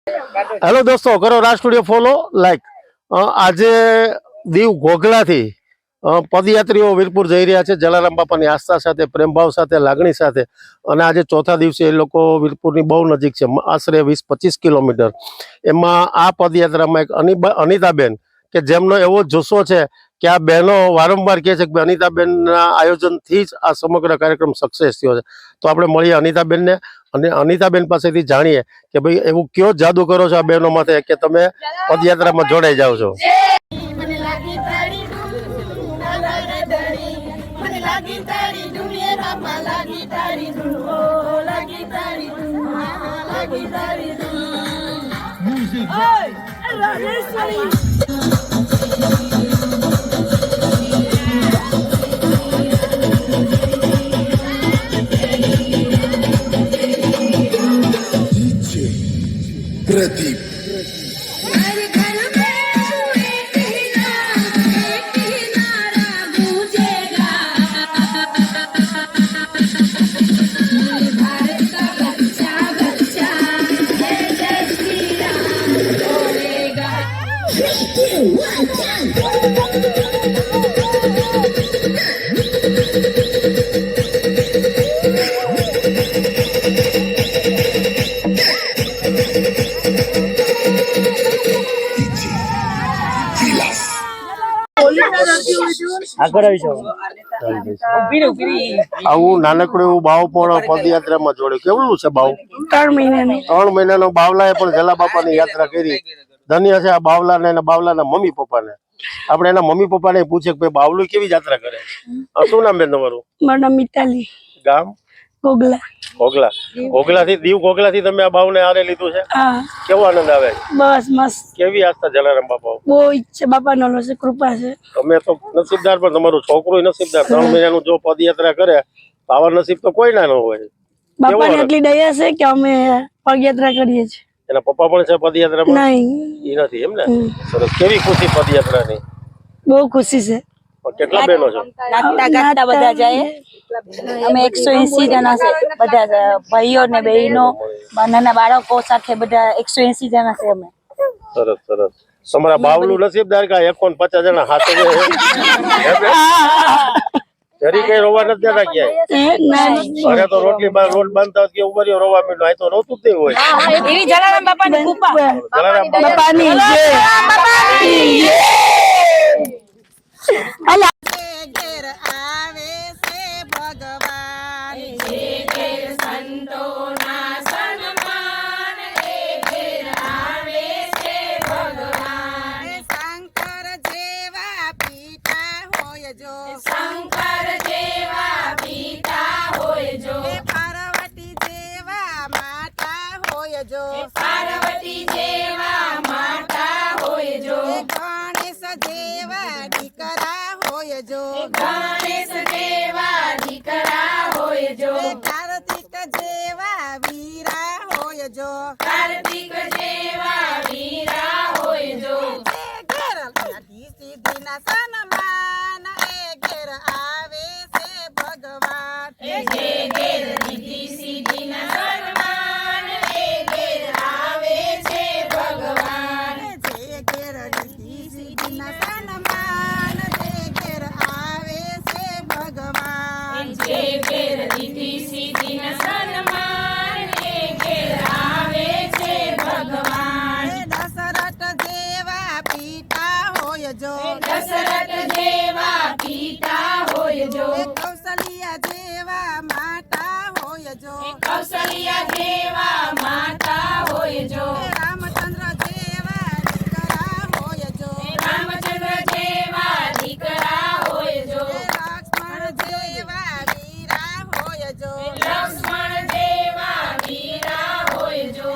Hello दोस्तों, करो राज studio follow like. आज दीव घोघला थी पदयात्रीओ वीरपुर जई रह्या छे जलाराम बापानी आस्था साथे प्रेमभाव साथे लागणी साथे। अने आज चौथा दिवसे ए लोको वीरपुरनी बहु नजीक छे, आशरे 20-25 किलोमीटर। एमां आ पदयात्रामां एक अनिताबेन के जेमनो एवो जोशो छे कि आ बहनों वारंवार कहे छे कि अनिताबेनना आयोजनथी ज आ समग्र कार्यक्रम सक्सेस थयो छे। तो आपणे मळीए अनिताबेनने અને અનિતાબેન પાસેથી જાણીએ કે ભાઈ એવું કયો જાદુ કરો છો આ બહેનો માથે કે તમે પદયાત્રામાં જોડાઈ જાઓ છો। प्रदीप આવું નાનકડું એવું બાવ પણ પદયાત્રામાં જોડે કેવડું છે બાવ? 3 મહિનાનું 3 મહિનાનો બાવલાએ પણ જલા બાપાની યાત્રા કરી। ધન્ય છે આ બાવલાને અને બાવલાના મમ્મી પપ્પાને। આપણે એના મમ્મી પપ્પાને પૂછે કે ભાઈ બાવલું કેવી યાત્રા કરે? શું નામ બેન તમારું? મારું નામ મિતાલી, ગામ ઘોઘલા। ઘોઘલા, ઘોઘલાથી દીવ ઘોઘલાથી તમે આ બાવને આરે લીધું છે? હા। કેવો આનંદ આવે? બસ મસ્ત। કેવી આસ્થા જલારામ બાપા? બહુ ઈચ્છા બાપાનો છે, કૃપા છે। તમે તો નસીબદાર, પણ તમારું છોકરું નસીબદાર। 3 મહિનાનું જો પદયાત્રા કરે તો આવા નસીબ તો કોઈ ના હોય। બાપાની એટલી દયા છે કે અમે પગયાત્રા કરીએ છીએ। એના પપ્પા પણ છે પદયાત્રામાં? નહીં, એ નથી એમ ને? સરસ। કેવી ખુશી પદયાત્રાની? બહુ ખુશી છે। કેટલા બહેનો છો? ગાતા બધા જાય। અમે 180 જણા છે, બધા ભાઈઓ ને બહેનો, નાના બાળકો સાથે બધા 180 જણા છે અમે। સરસ સરસ। તમારા બાવલું નસીબદાર કે 51 જણા હાથે જરી કઈ રોવા નથી દેતા ક્યાંય? અરે તો રોટલી રોટ બાંધતા કે ઉપર રોવા મીઠું આ તો રોતું જ નહીં હોય। એવી જલારામ બાપાની કૃપા। જલારામ બાપાની જય। ઘેર આવે છે ભગવાન, જે ઘેર સંતોના સન્માન, એ ઘેર આવે છે ભગવાન। શંકર જેવા પિતા હોય જો, શંકર જેવા પિતા હોય જો, પાર્વતી જેવા માતા હોય જો, પાર્વતી જેવા માતા હોય જો, ગણેશ જેવા દીકરા હોય જો, ગણેશ જેવા દીકરા હોય જો, કાર્તિક જેવા વીરા હોય જો, કાર્તિક જેવા વીરા હોય જો, ઘેર સિદ્ધિના સન્માન, એ ઘેર આવે છે ભગવાન, જે ઘેર રીતિ સિદ્ધિના સન્માન, એ ઘેર આવે છે ભગવાન, જે ઘેર રીતિ સિદ્ધિના સન્માન, જે ઘેર આવે છે ભગવાન, જે ઘેર રીતિ સિદ્ધિના સન્માન, એ ઘેર આવે છે ભગવાન। દશરથ જેવા પિતા હોય જો, દશરથ જેવા પિતા હોય જો, કૌશલ્યા જેવા માતા હોય જો, કૌશલ્યા જેવા માતા હોય જો, રામચંદ્ર જેવા દીકરા હોય જો, રામચંદ્ર જેવા દીકરા હોય જો, લક્ષ્મણ જેવા વીરા હોય જો, લક્ષ્મણ જેવા વીરા હોય જો,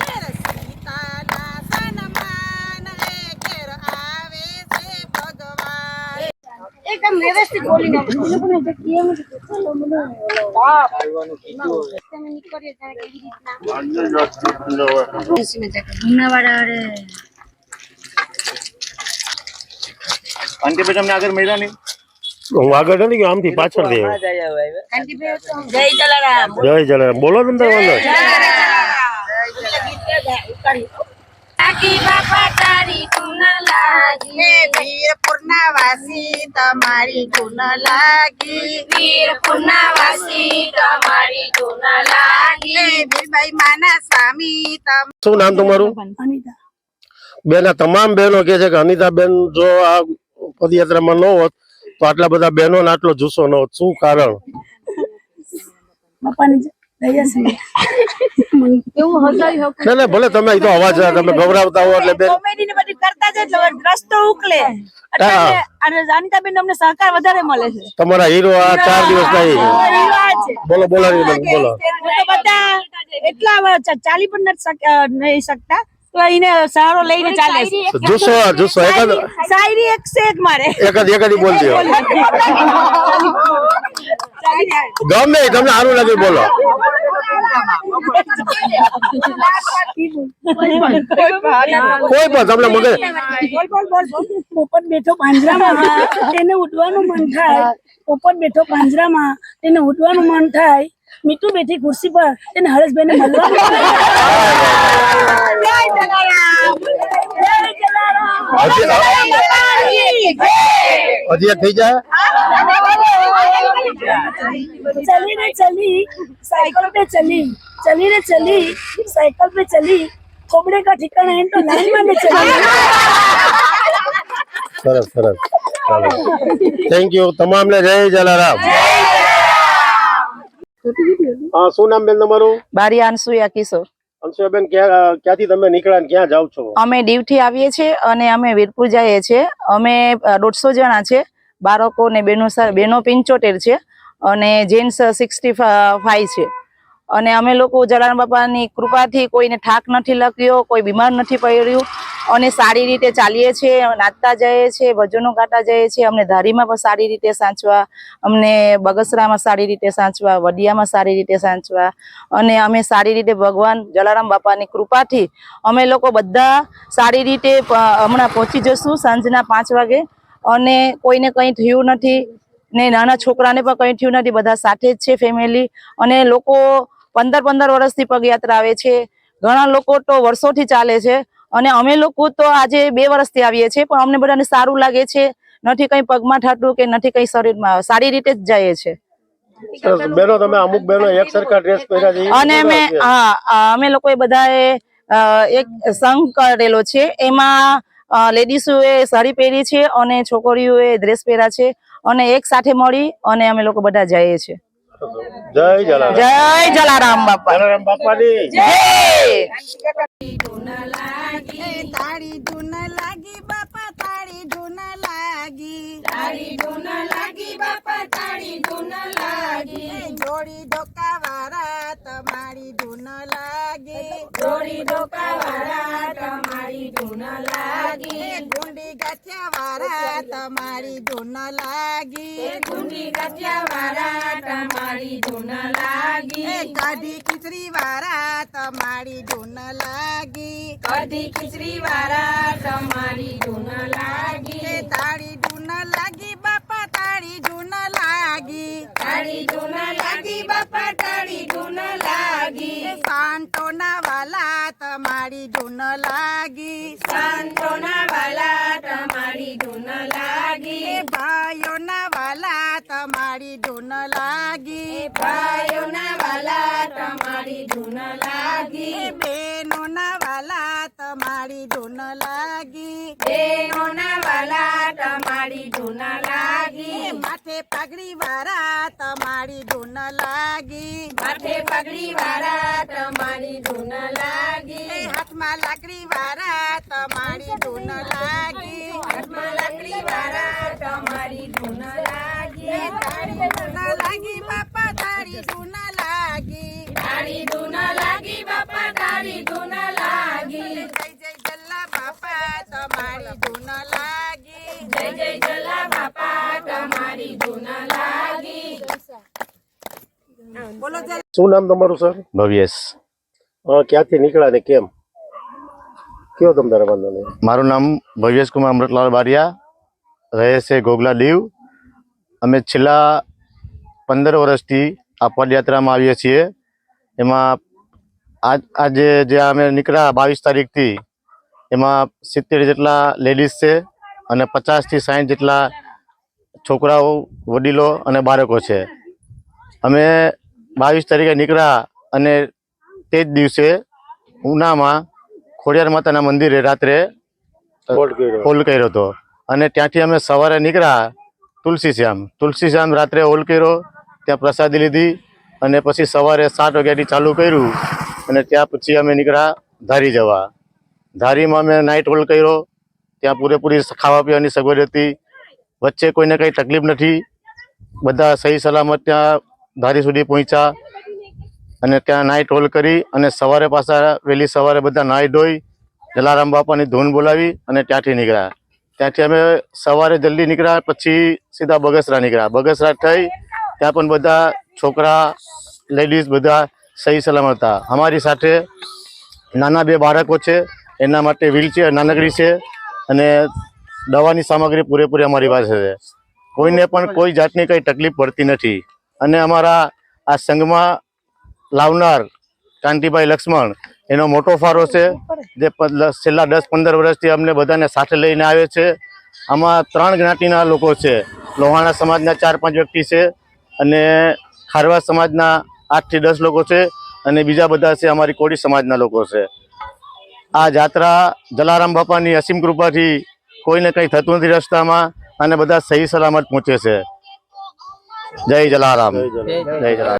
ઘેર સીતાના સન્માન, એ ઘેર આવે છે ભગવાન। એકદમ વ્યવસ્થિત બોલીને આંટી ભાઈ તમને આગળ મળ્યા નહીં? હું આગળ નથી ગયો, આમથી પાછળ થી જય જલારામ। જય જલારામ બોલો ને તમે। લાગી બાપા તારી ધૂન લાગી વીરપુરના વાસી તમારી ધૂન લાગી વીરપુરના વાસી તમારી ધૂન લાગી વીરબાઈ માના સ્વામી શું નામ તમારું? અનિતા. બેન, આ તમામ બહેનો કહે છે કે અનિતાબેન જો આ પદયાત્રામાં ન હોત તો આટલા બધા બહેનો આટલો જુસ્સો ન હોત. શું કારણ? બાપાની દયા છે. ના ના, ભલે તમે તો અવાજ તમે ગૌરવતા હો એટલે બેન. કોમેડી ને બધું કરતા જ એટલે રસ્તો ઉકલે એટલે અને અનિતાબેન અમને સહકાર વધારે મળે છે. તમારા હીરો આ 4 દિવસ નહીં. બોલો બોલો બેન, બોલો. તો બધા એટલા ચાલી પણ નહીં શકતા તો એને સહારો લઈને ચાલે છે. જુસ્સો જુસ્સો એકાદ શાયરી એક સે એક મારે એકાદી બોલજો. ગમે તમને સારું લાગે બોલો. કોઈ પણ તમને મગજ પોપટ બેઠો પાંજરામાં તેને ઉડવાનું મન થાય. પોપટ બેઠો પાંજરામાં તેને ઉડવાનું મન થાય. મીઠું બેઠી ખુરશી પર તેને હરેશભાઈને મળવાનું મન હજી એક થઈ જાય. चली रे चली साइकिल पे चली साइकिल पे चली थोबड़े का ठिकाना है तो लाइन में चली. સરસ સરસ, ચાલો, થેન્ક યુ તમામને. જય જલારામ. હા, શું નામ બેન તમારું? બારી અનસુયા કિશોર. અંશુબેન, ક્યાંથી તમે નીકળ્યા ને ક્યાં જાવ છો? અમે દીવથી આવીએ છીએ અને અમે વીરપુર જઈએ છીએ. અમે 150 જણા છે, બાળકો ને બહેનો 75 છે અને જેન્ટ્સ 65 છે. અને અમે લોકો જલારામ બાપાની કૃપાથી કોઈને થાક નથી લાગ્યો, કોઈ બીમાર નથી પડ્યું અને સારી રીતે ચાલીએ છીએ, નાચતા જઈએ છીએ, ભજનો ગાતા જઈએ છીએ. અમને ધારીમાં પણ સારી રીતે સાંચવા, અમને બગસરામાં સારી રીતે સાંચવા, વડિયામાં સારી રીતે સાંચવા અને અમે સારી રીતે ભગવાન જલારામ બાપાની કૃપાથી અમે લોકો બધા સારી રીતે હમણાં પહોંચી જશું સાંજના 5 વાગે. અને કોઈને કંઈ થયું નથી ને નાના છોકરાને પણ કંઈ થયું નથી. બધા સાથે જ છે ફેમિલી. અને લોકો 15 વર્ષથી પગયાત્રા આવે છે, ઘણા લોકો તો વર્ષોથી ચાલે છે અને અમે લોકો તો આજે 2 વર્ષથી આવીએ છીએ પણ અમને બધાને સારું લાગે છે. નથી કંઈ પગમાં ઠાઠું કે નથી કંઈ શરીરમાં, સારી રીતે જ જઈએ છે. બેનો, તમે અમુક બેનો એક સરખા ડ્રેસ પહેર્યા છે અને અમે લોકોએ બધાએ એક સંઘ કરેલો છે. એમાં લેડીઝોએ સાડી પહેરી છે અને છોકરીઓએ ડ્રેસ પહેર્યા છે અને એક સાથે મળી અને અમે લોકો બધા જઈએ છીએ. જય જલારામ. જય જલારામ બાપા. જલારામ બાપાની જય. તાળી ધૂન લાગી બાપા તાળી ધૂન લાગી તાળી ધૂન લાગી બાપા તાળી ધૂન લાગી જોડી ધોકા વાળા તમારી ધૂન લાગી જોડી ધોકા વાળા તમારી ધૂન લાગી ગુંડી ગાંઠિયા વાળા તમારી ધૂન લાગી ગુંડી ગાંઠિયા વાળા તમારી ધૂન લાગી કઢી ખીચડી વાળા તમારી ધૂન લાગી કઢી ખીચડી વાળા તમારી ધૂન લાગી તાળી ધૂન લાગી બાપા તાળી ધૂન લાગી તાળી ધૂન લાગી બાપા તાળી ધૂન લાગી સાંટોના વાલા તમારી ધૂન લાગી સાંટોના વાલા તમારી ધૂન લાગી ભાઈઓના વાલા તમારી ધૂન લાગી ભાઈઓના વાલા તમારી ધૂન લાગી બહેનોના વાલા તમારી ધૂન લાગી બહેનોના વાલા તમારી ધૂન લાગી માથે પગડી વાળા તમારી ધૂન લાગી માથે પગડી વાળા તમારી ધૂન લાગી હાથમાં લાકડી વાળા તમારી ધૂન લાગી હાથમાં લાકડી વાળા તમારી ધૂન લાગી તાળી ધૂન લાગી બાપા તાળી ધૂન લાગી તાળી ધૂન લાગી બાપા તાળી ધૂન લાગી જય જય જલ્લા બાપા તમારી ધૂન લાગી જય જય જલ્લા બાપા તમારી ધૂન લાગી. શું નામ તમારું સર? ભવ્યેશ. ક્યાંથી નીકળ્યા ને કેમ? કયો તમ તારા વાંધો નહીં. મારું નામ ભવ્યેશ કુમાર અમૃતલાલ બારિયા, રહે છે ગોગલા દીવ. અમે છેલ્લા 15 વર્ષથી આ પદયાત્રામાં આવીએ છીએ. એમાં આજે જે અમે નીકળ્યા 22 તારીખથી એમાં 70 જેટલા લેડીઝ છે અને 50 થી 60 જેટલા છોકરાઓ, વડીલો અને બાળકો છે. અમે 22 તારીખે નીકળ્યા અને તે જ દિવસે ઉનામાં ખોડિયાર માતાના મંદિરે રાત્રે હોલ કર્યો હતો અને ત્યાંથી અમે સવારે નીકળ્યા તુલસીશ્યામ રાત્રે હોલ કર્યો, ત્યાં પ્રસાદી લીધી અને પછી સવારે 7 વાગ્યાથી ચાલુ કર્યું અને ત્યાં પછી અમે નીકળ્યા ધારી જવા. ધારીમાં અમે નાઇટ હોલ્ડ કર્યો, ત્યાં પૂરેપૂરી ખાવા પીવાની સગવડ હતી, વચ્ચે કોઈને કંઈ તકલીફ નથી, બધા સહી સલામત ત્યાં ધારી સુધી પહોંચ્યા અને ત્યાં નાઇટ હોલ્ડ કરી અને સવારે પાછા વહેલી સવારે બધા નાહી ધોઈ જલારામ બાપાની ધૂન બોલાવી અને ત્યાંથી નીકળ્યા. ત્યાંથી અમે સવારે જલ્દી નીકળ્યા, પછી સીધા બગસરા નીકળ્યા. બગસરા થઈ ત્યાં પણ બધા છોકરા, લેડીઝ બધા સહી સલામત હતા. અમારી સાથે નાના 2 બાળકો છે, એના માટે વ્હીલચેર નાનકડી છે અને દવાની સામગ્રી પૂરેપૂરી અમારી પાસે છે. કોઈને પણ કોઈ જાતની કંઈ તકલીફ પડતી નથી. અને અમારા આ સંઘમાં લાવનાર કાંતિભાઈ લક્ષ્મણ એનો મોટો ફાળો છે, જે છેલ્લા 10-15 વર્ષથી અમને બધાને સાથે લઈને આવે છે. આમાં 3 જ્ઞાતિના લોકો છે. લોહાણા સમાજના 4-5 વ્યક્તિ છે અને ખારવા સમાજના 8 થી 10 લોકો છે અને બીજા બધા છે અમારી કોળી સમાજના લોકો છે. આ જાત્રા જલારામ બાપાની અસીમ કૃપાથી કોઈને કંઈ થતું નથી રસ્તામાં અને બધા સહી સલામત પહોંચે છે. જય જલારામ. જય જલારામ.